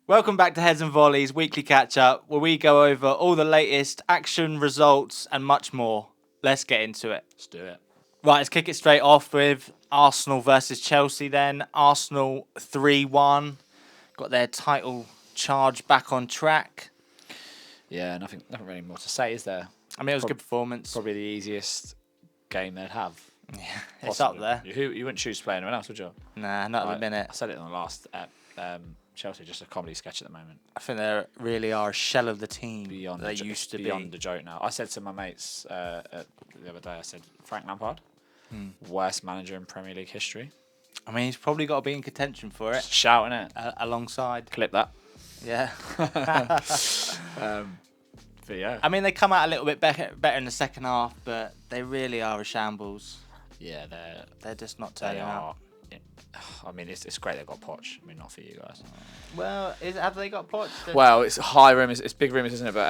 Welcome back to Heads and Volleys weekly catch-up, where we go over all the latest action, results, and much more. Let's get into it. Let's do it. Right, let's kick it straight off with Arsenal versus Chelsea then. Arsenal 3-1. Got their title charge back on track. Yeah, nothing really more to say, is there? I mean, it was a good performance. Probably the easiest game they'd have. Yeah, it's up there. You wouldn't choose to play anyone else, would you? Nah, not at the minute. I said it in the last Chelsea, just a comedy sketch at the moment. I think they really are a shell of the team Beyond they used to be. Beyond the joke now. I said to my mates the other day, I said, Frank Lampard, worst manager in Premier League history. I mean, he's probably got to be in contention for it. Just shouting it. Alongside. Clip that. Yeah. But yeah. I mean, they come out a little bit better in the second half, but they really are a shambles. Yeah, They're just not turning out. I mean, it's great they've got Poch. I mean, not for you guys. Well, have they got Poch? Well, it's high rumours. It's big rumours, isn't it? But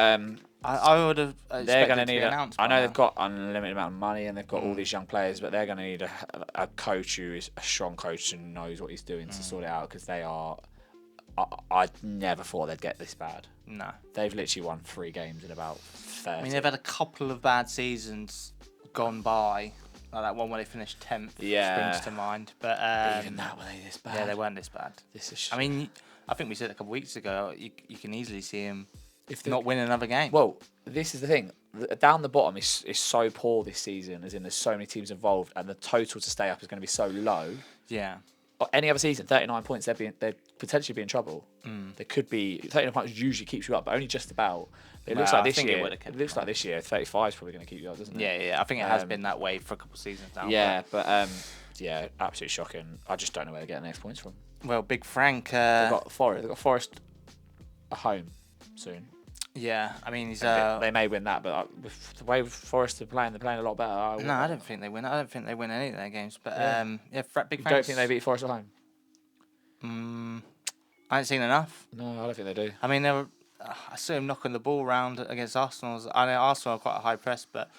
I would have. they're going to need. I know now. they've got unlimited amount of money and they've got all these young players, but they're going to need a coach who is a strong coach and knows what he's doing to sort it out, because they are. I never thought they'd get this bad. No. They've literally won 3 games in about 30. I mean, they've had a couple of bad seasons gone by. Like that one where they finished 10th springs to mind. But even that, were they this bad? Yeah, they weren't this bad. This is. I mean, I think we said a couple of weeks ago, you can easily see him not win another game. Well, this is the thing. Down the bottom is so poor this season, as in there's so many teams involved, and the total to stay up is going to be so low. Yeah. Any other season, 39 points, they'd potentially be in trouble. They could be 39 points usually keeps you up, but only just about. It looks like this year. It looks like this year 35 is probably going to keep you up, doesn't it? Yeah. I think it has been that way for a couple of seasons now. Yeah, but yeah, absolutely shocking. I just don't know where they're getting the next points from. Well, Big Frank. They've got Forest. They've got Forest at home soon. Yeah, I mean he's. They may win that, but with the way Forest are playing, they're playing a lot better. No, I don't think they win. I don't think they win any of their games. But Big Frank. You don't think they beat Forest at home? I haven't seen enough. No, I don't think they do. I mean, I saw him knocking the ball around against Arsenal. I know Arsenal are quite a high press, but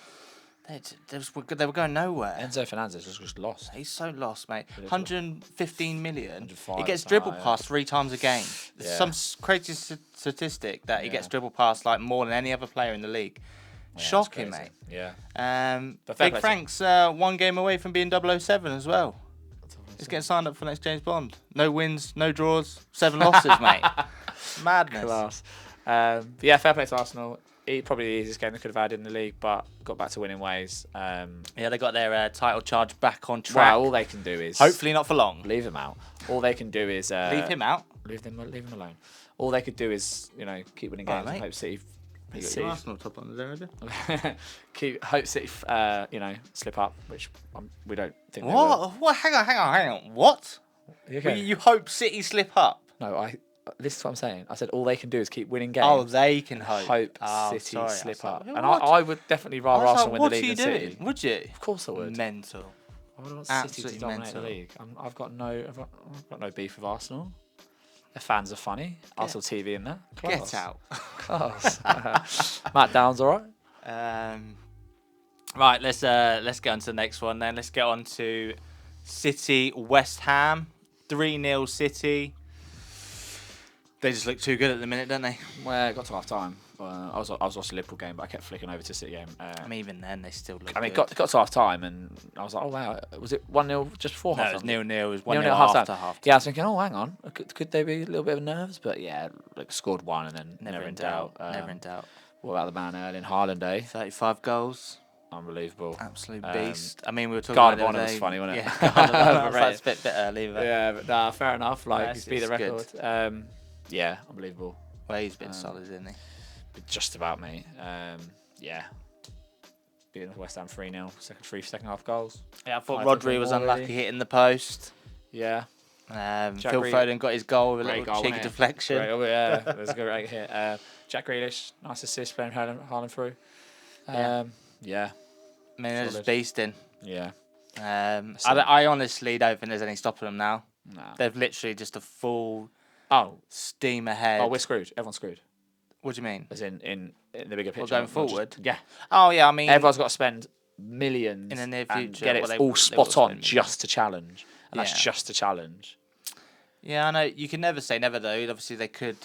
they were going nowhere. Enzo Fernandez was just lost. He's so lost, mate. 115 million. 105 He gets dribbled past 3 times a game. Yeah. Some crazy statistic that he gets dribbled past like more than any other player in the league. Yeah, Shocking, mate. Yeah. Big Frank's 1 game away from being 007 as well. He's getting signed up for next James Bond. No wins, no draws, 7 losses, mate. Madness. Class. Yeah, fair play to Arsenal. Probably the easiest game they could have had in the league, but got back to winning ways. Yeah, they got their title charge back on track. Well, all they can do is hopefully not for long. Leave him out. All they can do is leave him out. Leave him alone. All they could do is keep winning games. And hope City. Arsenal top on there, Hope City, slip up, which we don't think. What? Hang on. What? Okay. You hope City slip up? No, this is what I'm saying. I said all they can do is keep winning games. Oh, they can hope. City slip up. And I would definitely rather Arsenal win the league than City. Would you? Of course I would. Mental. I would want City to dominate the league. I've got no beef with Arsenal. Their fans are funny. Arsenal TV in there. Class. Get out. Class. Matt Down's all right. Right, let's get on to the next one then. Let's get on to City West Ham. 3-0 City. They just look too good at the minute, don't they? Well, it got to half time. I was watching the Liverpool game, but I kept flicking over to City game. I mean, even then, they still look good. It got to half time, and I was like, oh, wow. Was it 1-0 just before half time? No, it was 0-0. It was 1-0 after half time. Yeah, I was thinking, oh, hang on. Could they be a little bit of nerves? But yeah, scored 1 and then never in doubt. Never in doubt. What about the man Erling Haaland, eh? 35 goals. Unbelievable. Absolute beast. I mean, we were talking Garden about it. was funny, wasn't it? Yeah, that's a bit early. But yeah, but nah, fair enough. Like, he's beat the record. Good. Yeah, unbelievable. Well, he's been solid, isn't he? Just about, mate. Yeah. Beating West Ham 3-0. Second half goals. Yeah, I thought Rodri was unlucky hitting the post. Yeah. Phil Foden got his goal with a little cheeky deflection. Yeah, it was a good right hit. Jack Grealish, nice assist playing Haaland through. Yeah. I mean, they're just beasting. Yeah. I honestly don't think there's any stopping them now. No. They've literally just a full steam ahead. Oh, we're screwed. Everyone's screwed. What do you mean? As in the bigger picture. Going forward? Yeah. Oh, yeah, I mean... Everyone's got to spend millions in the near future. And get it all spot on just to challenge. And that's just to challenge. Yeah, I know. You can never say never, though. Obviously, they could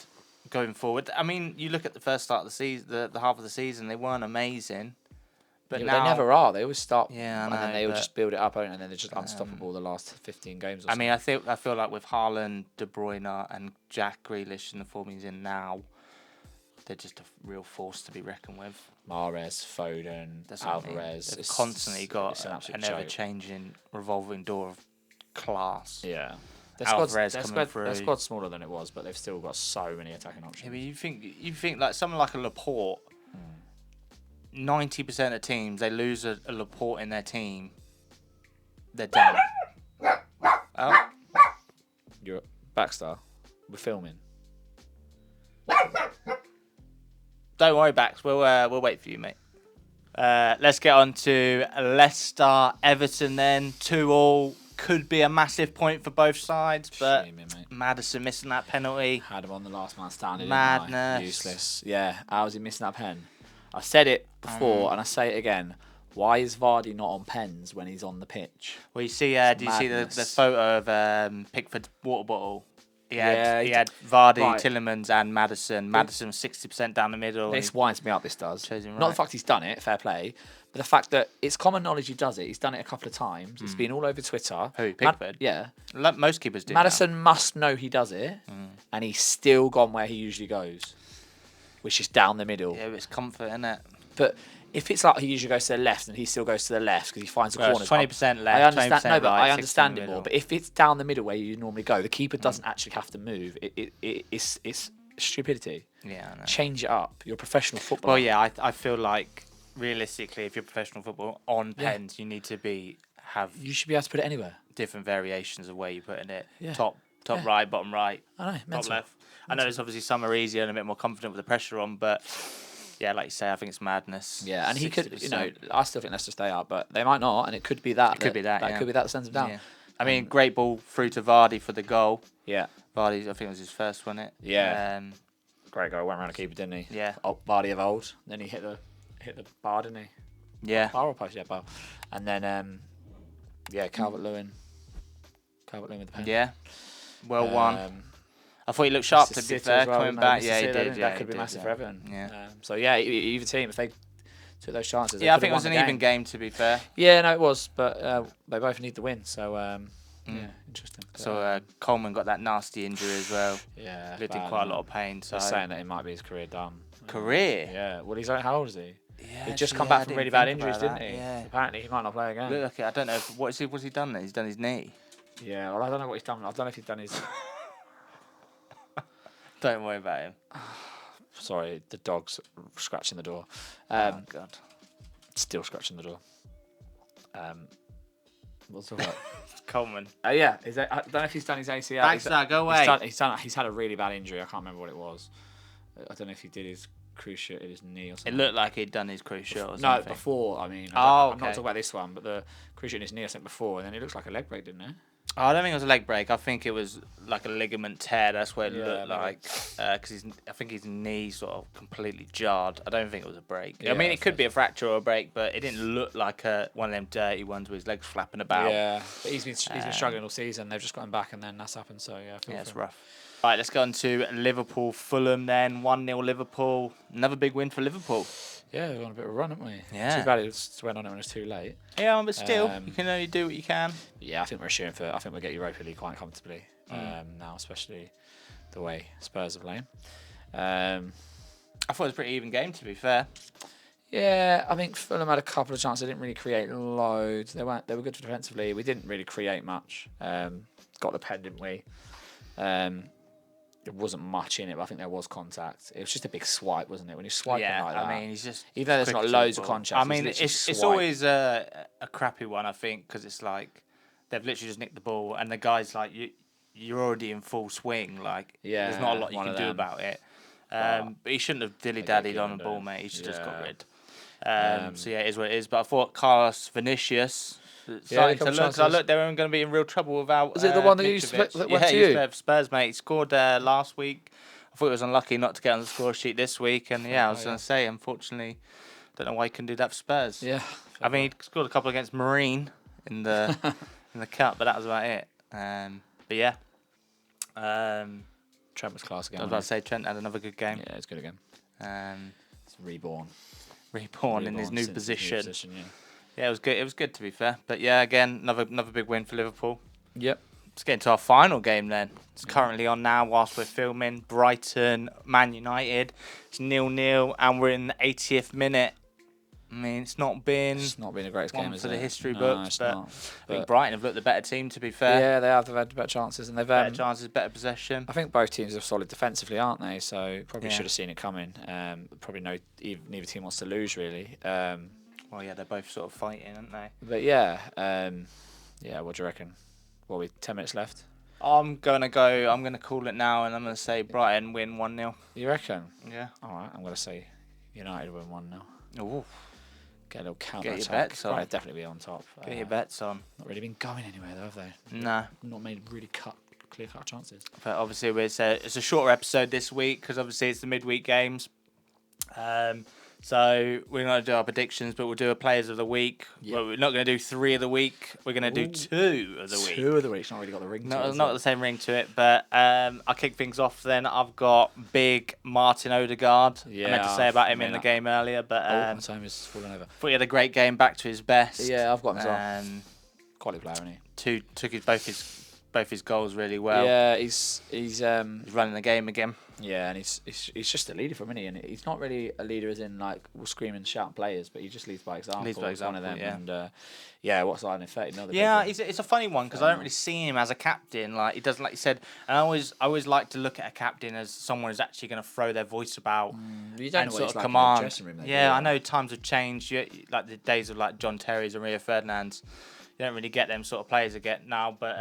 going forward. I mean, you look at the first start of the season, the half of the season, they weren't amazing. But Yeah, now they never are. They always start, Yeah, I and then know, they will but, just build it up, and then they're just unstoppable the last 15 games or I so. mean, I feel like with Haaland, De Bruyne, and Jack Grealish in the form he's in now, they're just a real force to be reckoned with. Mahrez, Foden, That's what I mean. Alvarez. They've constantly got an an absolute joke. ever-changing revolving door of class. Yeah. Alvarez coming through. Their squad's smaller than it was, but they've still got so many attacking options. Yeah, but you think like someone like a Laporte, 90% of teams, they lose a Laporte in their team, they're done. Oh, You're Baxter. We're filming. don't worry, Bax. We'll wait for you, mate. Let's get on to Leicester, Everton. Then 2-2 could be a massive point for both sides, but Shame, mate. Madison missing that penalty. Had him on the last man standing. Madness. Useless. Yeah. How was he missing that pen? I said it before, and I say it again. Why is Vardy not on pens when he's on the pitch? Well, you see, do you see the madness. photo of Pickford's water bottle? He Yeah, had Vardy, right. Tillemans, and Madison. Madison was 60% down the middle. This winds me up, this does. Shows him Not right. the fact he's done it, fair play, but the fact that it's common knowledge he does it. He's done it a couple of times. It's been all over Twitter. Who, Pickford? Yeah. Like most keepers do. Madison must know he does it, and he's still gone where he usually goes, which is down the middle. Now. Yeah, but it's comfort, isn't it? But if it's like he usually goes to the left and he still goes to the left because he finds the Well, corners. 20% left, I understand. 20% No, but right, I understand 60 in it the more. middle. But if it's down the middle where you normally go, the keeper doesn't actually have to move. It's stupidity. Yeah, I know. Change it up. You're a professional footballer. Well, yeah, I feel like realistically, if you're professional football on pens, you need to have You should be able to put it anywhere. different variations of where you put it. Yeah. Top Yeah. right, bottom right, I know. top Mental. left. I know it's obviously some are easier and a bit more confident with the pressure on, but yeah, like you say, I think it's madness. Yeah, and he could, 60%. I still think Leicester stay up, but they might not, and it could be that. It could be that, yeah. could be that sends them down. Yeah. I mean, great ball through to Vardy for the goal. Yeah. Vardy, I think it was his first, wasn't it? Yeah. Great goal. Went around the keeper, didn't he? Yeah. Oh, Vardy of old. Then he hit the bar, didn't he? Yeah. Bar or post? Yeah, bar. And then, Calvert-Lewin. Calvert-Lewin with the pen. Yeah. Well won. I thought he looked sharp, to be fair, coming back. Yeah, he did. That could be massive for Everton. Yeah. So, yeah, either team, if they took those chances. Yeah, I think it was an even game, to be fair. Yeah, no, it was. But they both need the win. So, yeah, interesting. So Coleman got that nasty injury as well. Yeah. Lived in quite a lot of pain. So They're saying that it might be his career done. Career? Yeah. Well, he's how old is he? Yeah, He'd just actually, come yeah, back I from really didn't bad think injuries, about didn't he? that, yeah. Apparently, he might not play again. Look, I don't know. What's he done then? He's done his knee. Yeah, well, I don't know what he's done. I don't know if he's done his. Don't worry about him. Sorry, the dog's scratching the door. Oh, God. Still scratching the door. What's all that? Coleman. Yeah, I don't know if he's done his ACL. Baxter, go away. He's had a really bad injury. I can't remember what it was. I don't know if he did his cruciate in his knee or something. It looked like he'd done his cruciate or No, something. before. I mean, Oh, I'm not okay. talking about this one, but the cruciate in his knee I think before, and then it looks like a leg break, didn't it? Oh, I don't think it was a leg break. I think it was like a ligament tear. That's what it Yeah, looked maybe. like. Because I think his knee sort of completely jarred. I don't think it was a break. I Yeah, mean, it could fair. be a fracture or a break, but it didn't look like one of them dirty ones with his legs flapping about. Yeah, but he's been struggling all season. They've just got him back, and then that's happened. So yeah, I feel Yeah, for it's him. rough. Right, let's go on to Liverpool, Fulham then. 1-0 Liverpool. Another big win for Liverpool. Yeah, we're on a bit of a run, haven't we? Yeah. Too bad it went on it when it's too late. Yeah, but still, Um, you can only do what you can. Yeah, I think we're shooting for. I think we'll get Europa League quite comfortably now, especially the way Spurs are playing. I thought it was a pretty even game, to be fair. Yeah, I think Fulham had a couple of chances. They didn't really create loads. They were good defensively. We didn't really create much. Got the pen, didn't we? There wasn't much in it, but I think there was contact. It was just a big swipe, wasn't it? When you're swiping Yeah, like that. I mean, he's just... Even though there's quick not to loads the of ball. contact, I mean, he's literally it's swipe. always a crappy one, I think, because it's like they've literally just nicked the ball and the guy's like, you're already in full swing. Like, Yeah, there's not a lot you one can of do them. about it. But But he shouldn't have dilly-dallied keep on on the ball, doing. mate. He should have just got Yeah. rid. So, yeah, it is what it is. But I thought Carlos Vinicius... Yeah, Starting a to couple look, 'cause I chances. looked, they were going to be in real trouble without. Was it the one that you used to Mitrovic. that went Yeah, to he used you? to have Spurs, mate. He scored last week. I thought he was unlucky not to get on the score sheet this week, and yeah, I was going to say, unfortunately, don't know why he couldn't do that for Spurs. Yeah. I mean, he scored a couple against Marine in the in the cup, but that was about it. But yeah, Trent was class again. I was about to say Trent had another good game. Yeah, it's good again. It's reborn In his new position. Yeah. Yeah, it was good. It was good to be fair. But yeah, again, another big win for Liverpool. Yep. Let's get into our final game then. It's currently on now whilst we're filming. Brighton, Man United. It's 0-0 and we're in the 80th minute. I mean, it's not been a great game for the history no, books, but not. I think Brighton have looked the better team, to be fair. Yeah, they have. They've had better chances, and they've Better chances, better possession. I think both teams are solid defensively, aren't they? So probably Yeah. should have seen it coming. Probably neither team wants to lose really. Well, yeah, they're both sort of fighting, aren't they? But yeah, yeah. What do you reckon? What, we 10 minutes left? I'm gonna call it now, and I'm gonna say Brighton win 1-0. You reckon? Yeah. All right. I'm gonna say United win 1-0. Ooh. Get a little counter Get your attack. bets on. Brighton definitely be on top. Get your bets on. Not really been going anywhere though, have they? No. Not made really clear-cut chances. But obviously, it's a shorter episode this week because obviously it's the midweek games. So we're not going to do our predictions, but we'll do a players of the week. Yep. Well, we're not going to do 3 of the week. We're going to do 2 of the week. 2 of the week. It's not really got the ring to it. Not the same ring to it, but I'll kick things off then. I've got big Martin Odegaard. Yeah, I meant to say about him I in mean, the game earlier, but my time is falling over. thought he had a great game, back to his best. Yeah, I've got him as well. Quality player, isn't he? Took both his goals really well. Yeah, he's running the game again. Yeah, and he's just a leader for him, isn't he? And he's not really a leader as in like we'll scream and shout players, but he just leads by example. Leads by He's one of example, them. yeah. And yeah, what's like in 30 another. Yeah, it's a funny one because I don't really see him as a captain. Like he doesn't, like you said. And I always like to look at a captain as someone who's actually going to throw their voice about You don't and know what sort it's of like in the command. dressing room, though, do Yeah, you? I know times have changed. Like the days of like John Terry's and Rio Ferdinand's. You don't really get them sort of players again now, but.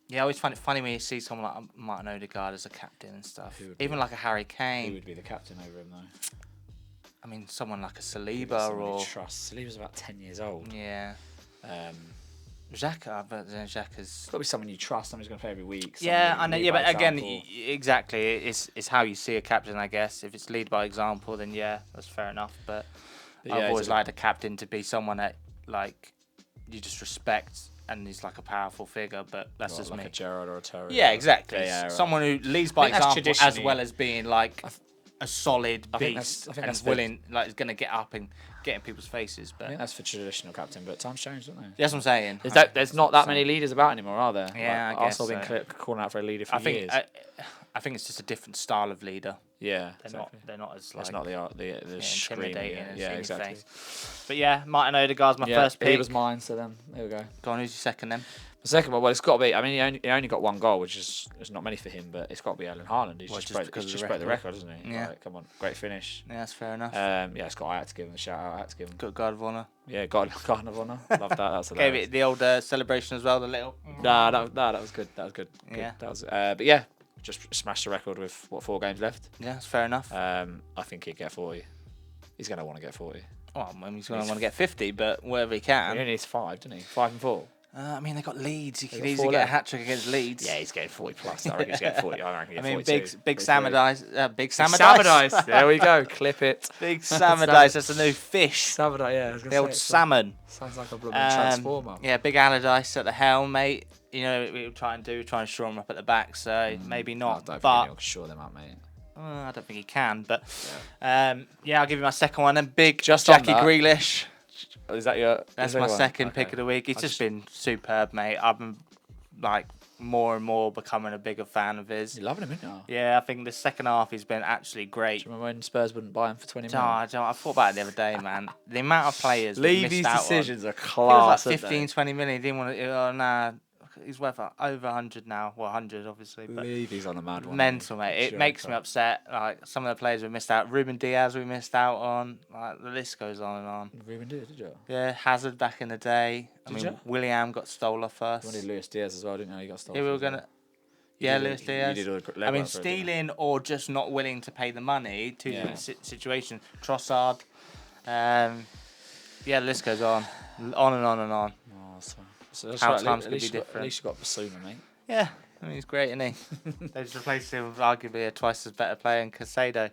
Yeah, I always find it funny when you see someone like Martin Odegaard as a captain and stuff. Even like a Harry Kane. Who would be the captain over him though? I mean, someone like a Saliba or. Trust. Saliba's about 10 years old. Yeah. Xhaka, but then Xhaka's. It's got to be someone you trust. Someone who's going to play every week. Yeah, I know. Yeah, but again, example. exactly, it's how you see a captain, I guess. If it's lead by example, then yeah, that's fair enough. But yeah, I've always liked a captain to be someone that like you just respect. And he's like a powerful figure, but that's just like me. a Gerrard or a Terry. Yeah, exactly. Yeah, someone who leads by that's example as traditionally- well as being like a solid I think beast that's and the- willing, like is going to get up and get in people's faces. I But think that's for traditional captain, but times change, don't they? that's what I'm saying. There's not that many leaders about anymore, are there? Yeah, like, I guess Arsenal been so. calling out for a leader for I think years. I think it's just a different style of leader. Yeah, They're not as like It's not the screaming, intimidating and yeah, in your exactly. face. But yeah, Martin Odegaard's my first pick. He was mine, so then there we go. Go on, who's your second then? The second one, well, it's got to be. I mean, he only got 1 goal, which is not many for him, but it's got to be Haaland. He's Well, just just broke, because he's of just the broke the record, hasn't he? Yeah. Like, come on, great finish. Yeah, that's fair enough. Yeah, I had to give him a shout out. I had to give him. Got guard of honour. Yeah, God of honour. Love that. That's Gave hilarious. it the old celebration as well. The little. Nah, that was good. That was good. Yeah. That was. But yeah, just smashed the record with 4 games left. Yeah, that's fair enough. I think he'd get 40. He's going to want to get 40. Well, I mean, he's going to want to get 50, but wherever he He can. only needs 5, doesn't he? 5 and 4. I mean, they got Leeds. He They could got easily 4 get a left. hat trick against Leeds. Yeah, he's getting 40 plus. I reckon he's getting 40. I reckon he's I mean, getting 42. big 43. Samadise. Big Samadise. Samadise. There we go. Clip it. Big Samadise. That's a new fish. Samadise, yeah. I was gonna The old say, salmon. sounds like a blooming transformer. Yeah, big Allardyce at the helm, mate. You know what we try and shore him up at the back, so maybe I not. don't But think he'll shore them up, mate. I don't think he can. But yeah, I'll give you my second one. And big Just on Jackie that- Grealish. Is that your? That's my second pick of the week. He's just been superb, mate. I've been like more and more becoming a bigger fan of his. You're loving him, isn't you? Yeah, I think the second half he's been actually great. Do you remember when Spurs wouldn't buy him for 20 million? I thought about it the other day, man. The amount of players we Levy's missed out decisions on. are He was class. like aren't they? 15, 20 million. He didn't want to. Oh, nah. He's worth over 100 now. Well, 100 obviously, but Levy's on a mad one. mental, mate. It Sure, makes me but- upset. Like some of the players we missed out. Ruben Diaz we missed out on. Like the list goes on and on. Ruben did you? Yeah, Hazard back in the day. I Did mean, ya? William got stole off You us. wanted Luis Diaz as well, didn't you? You got stolen. Yeah, we were gonna. Yeah, Luis Diaz. You did all the I mean, legwork for it, didn't you? stealing or just not willing to pay the money. Two Yeah. different situations. Trossard. Yeah, the list goes on and on and on. Oh, so that's How right. times At could least be you got- different. At least you got Basuma, mate. Yeah, I mean, he's great, isn't he? They just replaced him with arguably a twice as better player in Casado.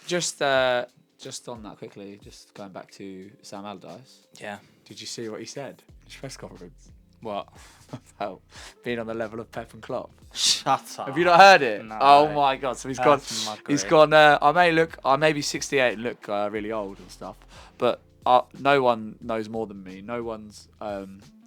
Just on that quickly, just going back to Sam Allardyce. Yeah. Did you see what he said in his press conference? What? About being on the level of Pep and Klopp. Shut up. Have you not heard it? No. Oh my God! So he's gone. That's muggery. He's gone. I may be 68 and look really old and stuff, but no one knows more than me. No one's.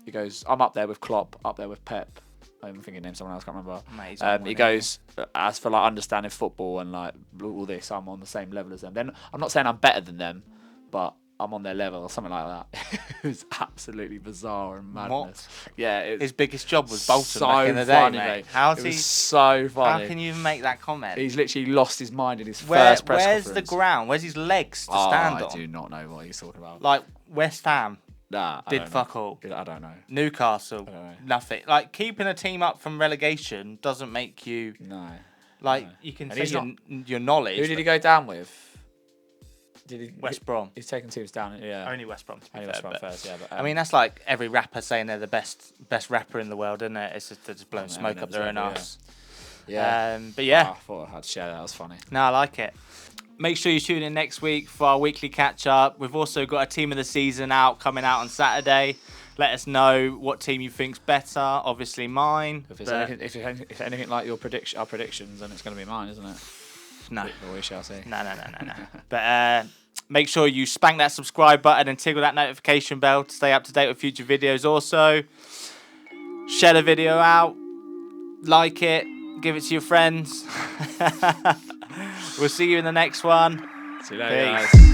He goes. I'm up there with Klopp. Up there with Pep. I'm thinking name someone else. Can't remember. Mate, he goes, as for like understanding football and like all this, I'm on the same level as them. Then I'm not saying I'm better than them, but I'm on their level or something like that. It was absolutely bizarre and madness. What? Yeah, his biggest job was Bolton so back in the day, funny, mate. How's he? So funny. How can you make that comment? He's literally lost his mind in his first press Where's conference. the ground? Where's his legs to stand on? I do not know what he's talking about. Like West Ham Nah, I did don't fuck know. all. I don't know. Newcastle, I don't know. nothing. Like keeping a team up from relegation doesn't make you No. like No. you can And say he's your knowledge. Who did he go down with? Did he? West Brom. He's taken teams down. Yeah. Only West Brom to be Only fair, West Brom but- first. Yeah. But, I mean, that's like every rapper saying they're the best rapper in the world, isn't it? It's just they're just blowing smoke up their own arse. yeah. But yeah, I thought I had to share that. That was funny. no, I like it. Make sure you tune in next week for our weekly catch up. We've also got a team of the season coming out on Saturday. Let us know what team you think's better. Obviously mine. If it's but if anything like our predictions, then it's going to be mine, isn't it? no. Or we shall see. No. But make sure you spank that subscribe button and tickle that notification bell to stay up to date with future videos. Also, share the video out, like it, give it to your friends. We'll see you in the next one. See you later, Peace. guys.